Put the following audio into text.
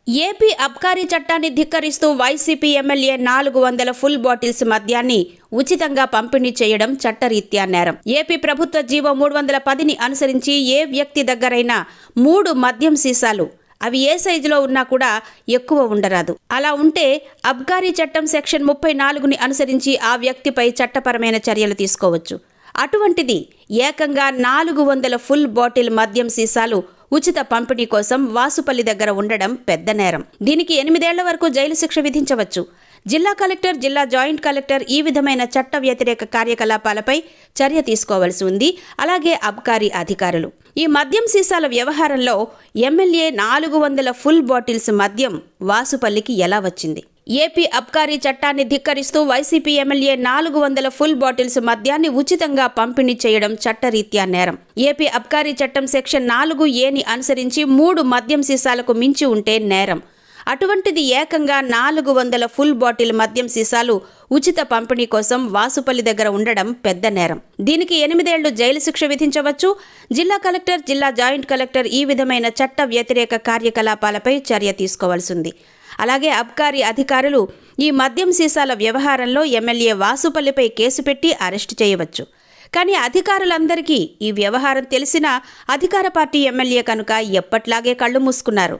AP abkari చట్టాన్ని ధిక్కరిస్తూ YCP MLA 400 full bottles మద్యాన్ని ఉచితంగా పంపిణీ చేయడం చట్టరీత్యా నేరం. ఏపీ ప్రభుత్వ జీవో 310ని అనుసరించి ఏ వ్యక్తి దగ్గరైనా 3 మద్యం సీసాలు, అవి ఏ సైజులో ఉన్నా కూడా ఎక్కువ ఉండరాదు. అలా ఉంటే అబ్కారీ చట్టం సెక్షన్ 34ని అనుసరించి ఆ వ్యక్తిపై చట్టపరమైన చర్యలు తీసుకోవచ్చు. అటువంటిది ఏకంగా 400 ఫుల్ బాటిల్ మద్యం సీసాలు ఉచిత పంపిణీ కోసం వాసుపల్లి దగ్గర ఉండడం పెద్ద నేరం. దీనికి 8 ఏళ్ల వరకు జైలు శిక్ష విధించవచ్చు. జిల్లా కలెక్టర్, జిల్లా జాయింట్ కలెక్టర్ ఈ విధమైన చట్ట వ్యతిరేక కార్యకలాపాలపై చర్య తీసుకోవాల్సి ఉంది. అలాగే అబ్కారీ అధికారులు. ఈ మద్యం సీసాల వ్యవహారంలో ఎమ్మెల్యే 400 ఫుల్ బాటిల్స్ మద్యం వాసుపల్లికి ఎలా వచ్చింది? ఏపీ అబ్కారీ చట్టాన్ని ధిక్కరిస్తూ వైసీపీ ఎమ్మెల్యే 400 ఫుల్ బాటిల్స్ మద్యాన్ని ఉచితంగా పంపిణీ చేయడం చట్టరీత్యా నేరం. ఏపీ అబ్కారీ చట్టం సెక్షన్ 4A అనుసరించి 3 మద్యం సీసాలకు మించి ఉంటే నేరం. అటువంటిది ఏకంగా 400 ఫుల్ బాటిల్ మద్యం సీసాలు ఉచిత పంపిణీ కోసం వాసుపల్లి దగ్గర ఉండడం పెద్ద నేరం. దీనికి 8 ఏళ్లు జైలు శిక్ష విధించవచ్చు. జిల్లా కలెక్టర్, జిల్లా జాయింట్ కలెక్టర్ ఈ విధమైన చట్ట వ్యతిరేక కార్యకలాపాలపై చర్య తీసుకోవాల్సి ఉంది. అలాగే అబ్కారీ అధికారులు ఈ మద్యం సీసాల వ్యవహారంలో ఎమ్మెల్యే వాసుపల్లిపై కేసు పెట్టి అరెస్టు చేయవచ్చు. కానీ అధికారులందరికీ ఈ వ్యవహారం తెలిసినా అధికార పార్టీ ఎమ్మెల్యే కనుక ఎప్పట్లాగే కళ్ళు మూసుకున్నారు.